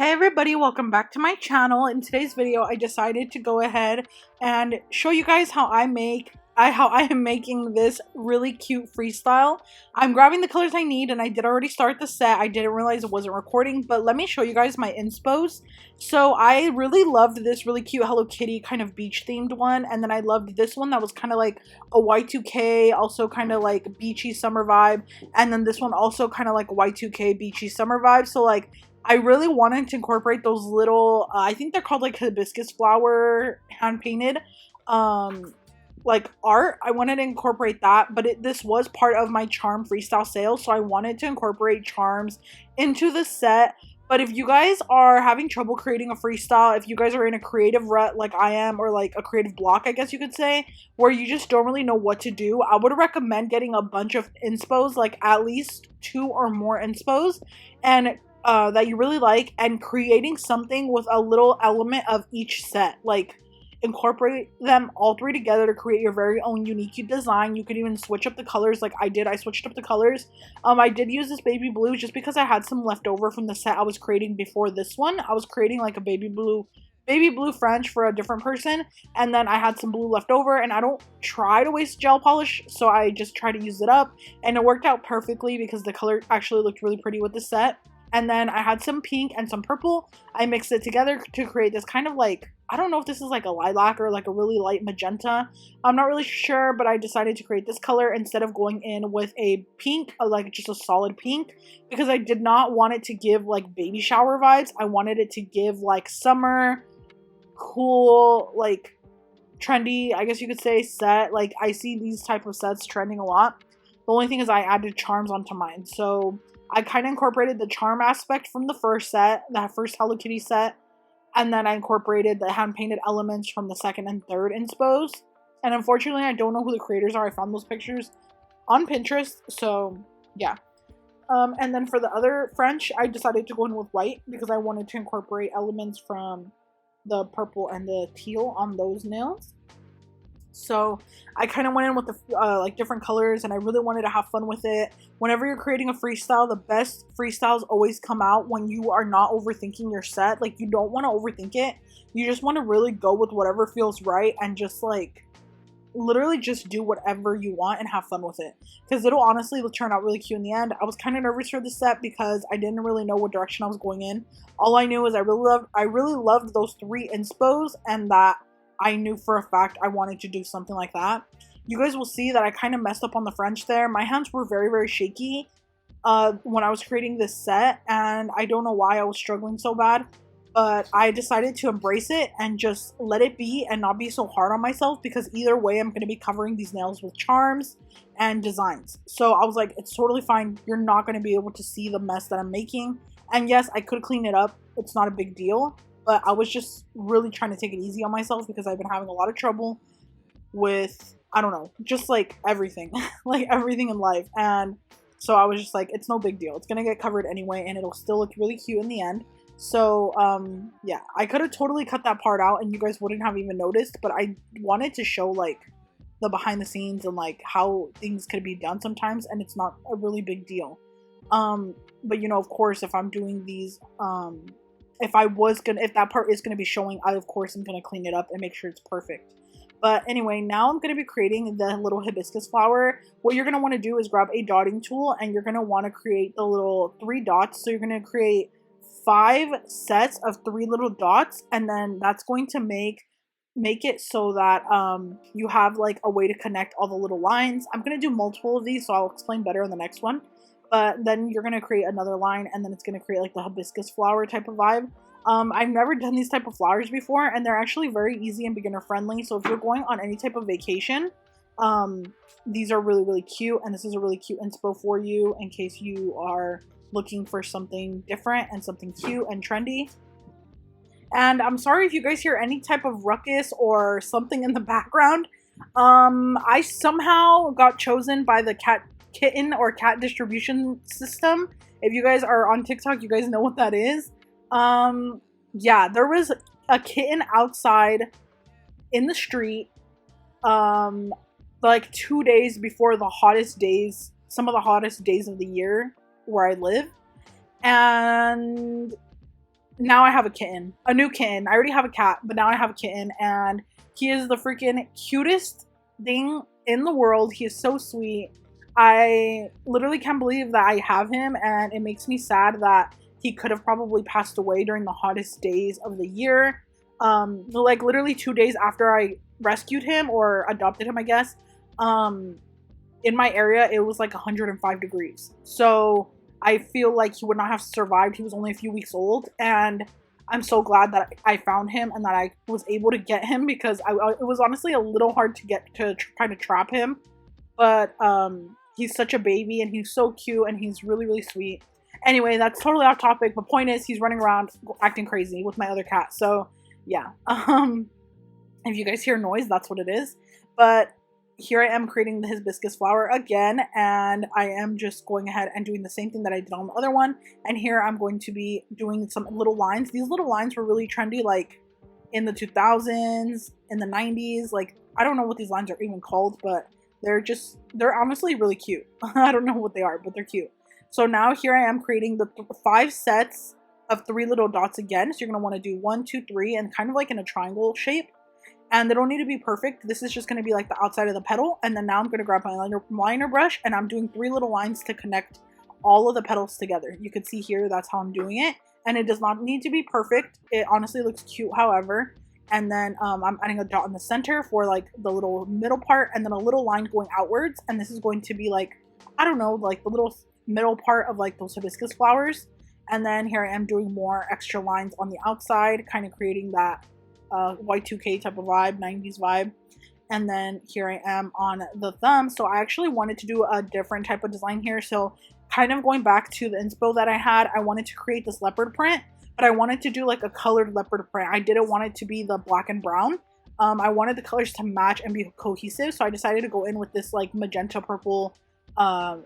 Hey everybody, welcome back to my channel. In today's video, I decided to go ahead and show you guys how I am making this really cute freestyle. I'm grabbing the colors I need and I did already start the set. I didn't realize it wasn't recording, but let me show you guys my inspos. So I really loved this really cute Hello Kitty kind of beach themed one, and then I loved this one that was kind of like a Y2K, also kind of like beachy summer vibe, and then this one also kind of like Y2K beachy summer vibe. So like I really wanted to incorporate those little, I think they're called like hibiscus flower hand painted, like art. I wanted to incorporate that, but this was part of my charm freestyle sale, so I wanted to incorporate charms into the set. But if you guys are having trouble creating a freestyle, if you guys are in a creative rut like I am, or like a creative block, I guess you could say, where you just don't really know what to do, I would recommend getting a bunch of inspos, like at least 2 or more inspos, and that you really like, and creating something with a little element of each set. Like incorporate them all 3 together to create your very own unique design. You could even switch up the colors like I did. I switched up the colors. I did use this baby blue just because I had some left over from the set I was creating before this one. I was creating like a baby blue French for a different person, and then I had some blue left over, and I don't try to waste gel polish, so I just try to use it up, and it worked out perfectly because the color actually looked really pretty with the set. And then I had some pink and some purple. I mixed it together to create this kind of like, I don't know if this is like a lilac or like a really light magenta. I'm not really sure, but I decided to create this color instead of going in with a pink, like just a solid pink, because I did not want it to give like baby shower vibes. I wanted it to give like summer, cool, like trendy, I guess you could say, set. Like I see these type of sets trending a lot. The only thing is I added charms onto mine. So I kind of incorporated the charm aspect from the first set, that first Hello Kitty set, and then I incorporated the hand-painted elements from the second and third inspos. And unfortunately, I don't know who the creators are. I found those pictures on Pinterest, so yeah. And then for the other French, I decided to go in with white because I wanted to incorporate elements from the purple and the teal on those nails. So I kind of went in with the like different colors, and I really wanted to have fun with it. Whenever you're creating a freestyle, the best freestyles always come out when you are not overthinking your set. Like you don't want to overthink it. You just want to really go with whatever feels right and just like literally just do whatever you want and have fun with it, because it'll honestly turn out really cute in the end. I was kind of nervous for the set because I didn't really know what direction I was going in. All I knew is I really loved those 3 inspos, and that I knew for a fact I wanted to do something like that. You guys will see that I kind of messed up on the French there. My hands were very, very shaky when I was creating this set, and I don't know why I was struggling so bad, but I decided to embrace it and just let it be and not be so hard on myself, because either way I'm going to be covering these nails with charms and designs. So I was like, it's totally fine. You're not going to be able to see the mess that I'm making. And yes, I could clean it up. It's not a big deal. But I was just really trying to take it easy on myself because I've been having a lot of trouble with, I don't know, just like everything, like everything in life. And so I was just like, it's no big deal. It's going to get covered anyway, and it'll still look really cute in the end. So, yeah, I could have totally cut that part out and you guys wouldn't have even noticed, but I wanted to show like the behind the scenes and like how things could be done sometimes, and it's not a really big deal. But you know, of course, if I'm doing these, if that part is gonna be showing, I of course am gonna clean it up and make sure it's perfect. But anyway, now I'm gonna be creating the little hibiscus flower. What you're gonna want to do is grab a dotting tool, and you're gonna want to create the little 3 dots. So you're gonna create 5 sets of 3 little dots, and then that's going to make it so that you have like a way to connect all the little lines. I'm gonna do multiple of these, so I'll explain better in the next one. But then you're going to create another line, and then it's going to create like the hibiscus flower type of vibe. I've never done these type of flowers before, and they're actually very easy and beginner friendly. So if you're going on any type of vacation, these are really, really cute. And this is a really cute inspo for you in case you are looking for something different and something cute and trendy. And I'm sorry if you guys hear any type of ruckus or something in the background. I somehow got chosen by the kitten or cat distribution system. If you guys are on TikTok, you guys know what that is. Yeah, there was a kitten outside in the street like 2 days before the hottest days, some of the hottest days of the year where I live, and now I have a kitten, a new kitten. I already have a cat, but now I have a kitten, and he is the freaking cutest thing in the world. He is so sweet. I literally can't believe that I have him, and it makes me sad that he could have probably passed away during the hottest days of the year. Like literally 2 days after I rescued him or adopted him, I guess, in my area it was like 105 degrees. So I feel like he would not have survived. He was only a few weeks old, and I'm so glad that I found him and that I was able to get him, because it was honestly a little hard to get to kind of trap him. But he's such a baby, and he's so cute, and he's really, really sweet. Anyway, that's totally off topic, but point is, he's running around acting crazy with my other cat. So yeah, if you guys hear noise, that's what it is. But here I am creating the hibiscus flower again, and I am just going ahead and doing the same thing that I did on the other one. And here I'm going to be doing some little lines. These little lines were really trendy, like in the 2000s, in the 90s. Like, I don't know what these lines are even called, but they're honestly really cute. I don't know what they are, but they're cute. So now here I am creating the 5 sets of 3 little dots again. So you're going to want to do 1, 2, 3, and kind of like in a triangle shape. And they don't need to be perfect. This is just going to be like the outside of the petal. And then now I'm going to grab my liner brush, and I'm doing 3 little lines to connect all of the petals together. You can see here, that's how I'm doing it. And it does not need to be perfect. It honestly looks cute, however. And then I'm adding a dot in the center for like the little middle part, and then a little line going outwards. And this is going to be like, I don't know, like the little middle part of like those hibiscus flowers. And then here I am doing more extra lines on the outside, kind of creating that Y2K type of vibe, 90s vibe. And then here I am on the thumb. So I actually wanted to do a different type of design here. So kind of going back to the inspo that I had, I wanted to create this leopard print, but I wanted to do like a colored leopard print. I didn't want it to be the black and brown. I wanted the colors to match and be cohesive. So I decided to go in with this like magenta purple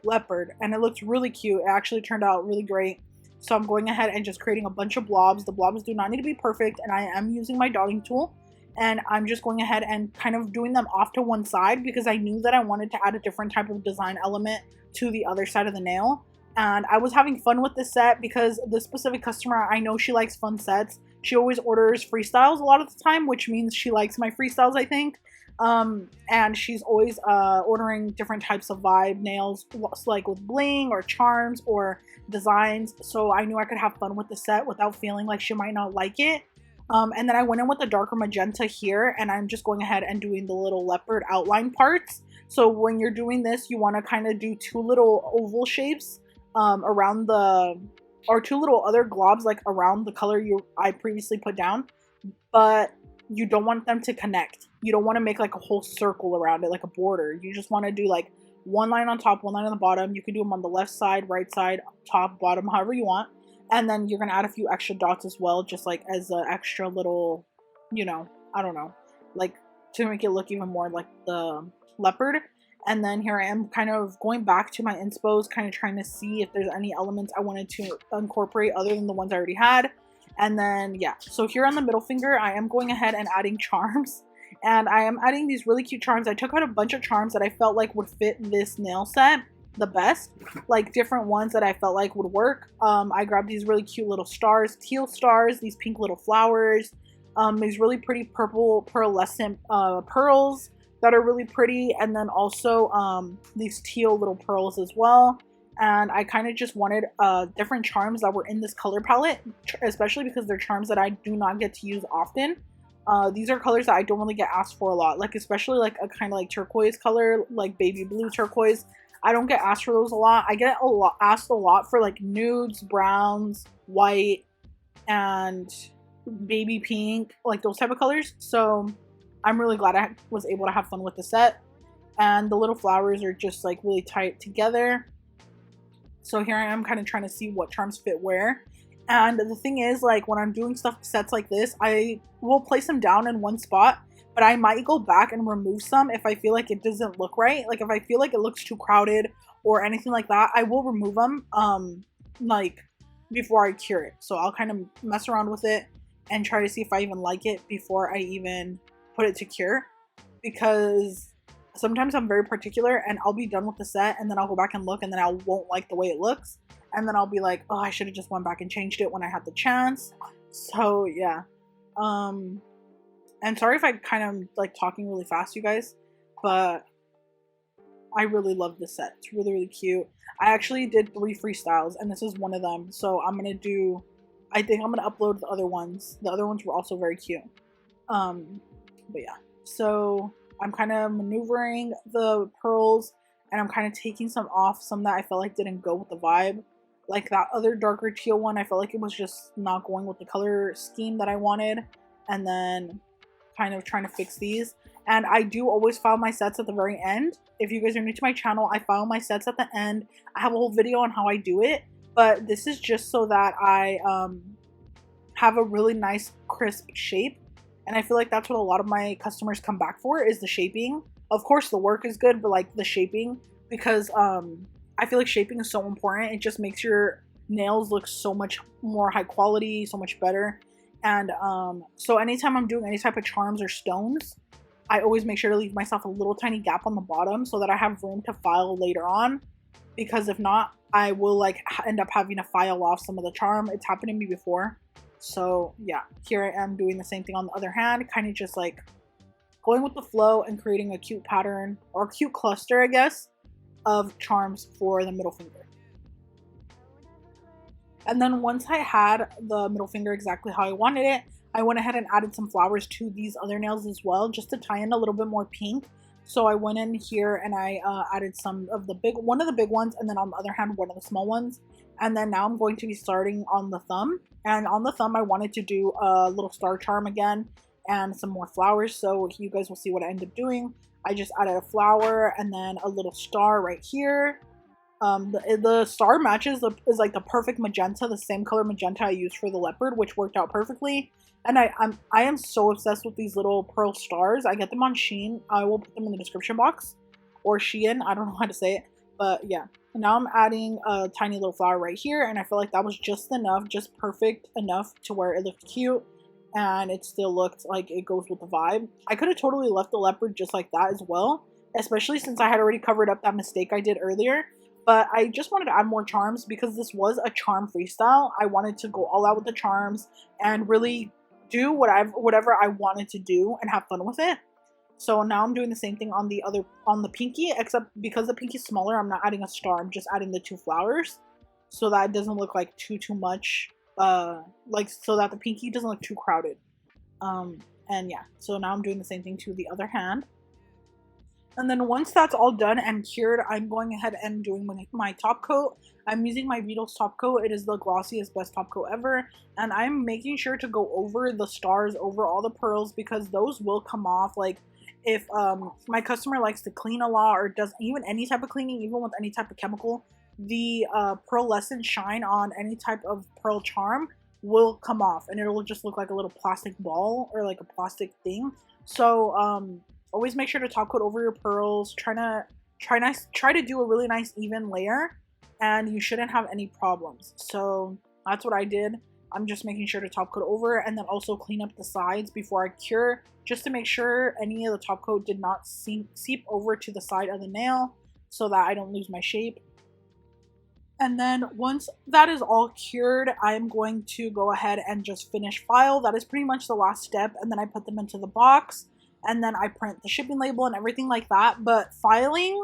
leopard, and it looks really cute. It actually turned out really great. So I'm going ahead and just creating a bunch of blobs. The blobs do not need to be perfect, and I am using my dotting tool, and I'm just going ahead and kind of doing them off to one side, because I knew that I wanted to add a different type of design element to the other side of the nail. And I was having fun with this set because this specific customer, I know she likes fun sets. She always orders freestyles a lot of the time, which means she likes my freestyles, I think. And she's always ordering different types of vibe nails, like with bling or charms or designs. So I knew I could have fun with the set without feeling like she might not like it. And then I went in with the darker magenta here, and I'm just going ahead and doing the little leopard outline parts. So when you're doing this, you want to kind of do 2 little oval shapes around the, or 2 little other globs like around the color I previously put down, but you don't want them to connect. You don't want to make like a whole circle around it, like a border. You just want to do like 1 line on top, 1 line on the bottom. You can do them on the left side, right side, top, bottom, however you want. And then you're going to add a few extra dots as well, just like as an extra little, you know, I don't know, like to make it look even more like the leopard. And then here I am kind of going back to my inspos, kind of trying to see if there's any elements I wanted to incorporate other than the ones I already had. And then, yeah, so here on the middle finger, I am going ahead and adding charms. And I am adding these really cute charms. I took out a bunch of charms that I felt like would fit this nail set the best. Like different ones that I felt like would work. I grabbed these really cute little stars, teal stars, these pink little flowers, these really pretty purple pearlescent pearls that are really pretty. And then also these teal little pearls as well. And I kind of just wanted different charms that were in this color palette, especially because they're charms that I do not get to use often. These are colors that I don't really get asked for a lot, like especially like a kind of like turquoise color, like baby blue turquoise. I don't get asked for those a lot. I get asked a lot for like nudes, browns, white, and baby pink, like those type of colors. So I'm really glad I was able to have fun with the set. And the little flowers are just like really tight together. So here I am kind of trying to see what charms fit where. And the thing is, like when I'm doing sets like this, I will place them down in one spot, but I might go back and remove some if I feel like it doesn't look right. Like if I feel like it looks too crowded or anything like that, I will remove them like before I cure it. So I'll kind of mess around with it and try to see if I even like it before I even put it to cure, because sometimes I'm very particular and I'll be done with the set and then I'll go back and look and then I won't like the way it looks. and then I'll be like, oh, I should have just went back and changed it when I had the chance. So yeah. And sorry if I kind of like talking really fast, you guys, but I really love this set. It's really, really cute. I actually did 3 freestyles and this is one of them. So I'm gonna do, I think I'm gonna upload the other ones. The other ones were also very cute. But yeah, so I'm kind of maneuvering the pearls and I'm kind of taking some off, some that I felt like didn't go with the vibe. Like that other darker teal one, I felt like it was just not going with the color scheme that I wanted. And then kind of trying to fix these. And I do always file my sets at the very end. If you guys are new to my channel, I file my sets at the end. I have a whole video on how I do it, but this is just so that I have a really nice crisp shape. And I feel like that's what a lot of my customers come back for, is the shaping. Of course the work is good, but like the shaping, because I feel like shaping is so important. It just makes your nails look so much more high quality, so much better. And so anytime I'm doing any type of charms or stones, I always make sure to leave myself a little tiny gap on the bottom so that I have room to file later on, because if not, I will like end up having to file off some of the charm. It's happened to me before. So yeah, here I am doing the same thing on the other hand, kind of just like going with the flow and creating a cute pattern, or a cute cluster, I guess, of charms for the middle finger. And then once I had the middle finger exactly how I wanted it, I went ahead and added some flowers to these other nails as well, just to tie in a little bit more pink. So I went in here and I added some of the one of the big ones, and then on the other hand, one of the small ones. And then now I'm going to be starting on the thumb. And on the thumb, I wanted to do a little star charm again and some more flowers. So you guys will see what I end up doing. I just added a flower and then a little star right here. The star matches is like the perfect magenta, the same color magenta I used for the leopard, which worked out perfectly. And I am so obsessed with these little pearl stars. I get them on Shein. I will put them in the description box, or Shein, I don't know how to say it, but yeah. Now I'm adding a tiny little flower right here, and I feel like that was just enough, just perfect enough to where it looked cute and it still looked like it goes with the vibe. I could have totally left the leopard just like that as well, especially since I had already covered up that mistake I did earlier. But I just wanted to add more charms because this was a charm freestyle. I wanted to go all out with the charms and really do whatever I wanted to do and have fun with it. So now I'm doing the same thing on the pinky, except because the pinky is smaller, I'm not adding a star. I'm just adding the 2 flowers so that it doesn't look like too much, like so that the pinky doesn't look too crowded. And yeah, so now I'm doing the same thing to the other hand. And then once that's all done and cured, I'm going ahead and doing my top coat. I'm using my Beetles top coat. It is the glossiest, best top coat ever. And I'm making sure to go over the stars, over all the pearls, because those will come off. Like if my customer likes to clean a lot or does even any type of cleaning, even with any type of chemical, the pearlescent shine on any type of pearl charm will come off. And it'll just look like a little plastic ball or like a plastic thing. So always make sure to top coat over your pearls. Try to do a really nice even layer, and you shouldn't have any problems. So that's what I did. I'm just making sure to top coat over and then also clean up the sides before I cure, just to make sure any of the top coat did not seep over to the side of the nail so that I don't lose my shape. And then once that is all cured, I'm going to go ahead and just finish file. That is pretty much the last step, and then I put them into the box. And then I print the shipping label and everything like that. But filing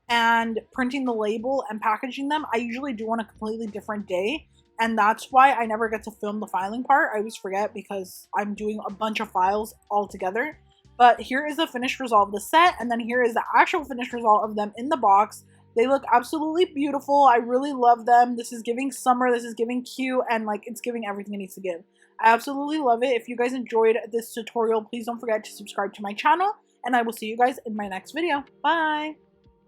and printing the label and packaging them, I usually do on a completely different day. And that's why I never get to film the filing part. I always forget because I'm doing a bunch of files all together. But here is the finished result of the set. And then here is the actual finished result of them in the box. They look absolutely beautiful. I really love them. This is giving summer. This is giving cute. And like it's giving everything it needs to give. I absolutely love it. If you guys enjoyed this tutorial, please don't forget to subscribe to my channel, and I will see you guys in my next video. Bye!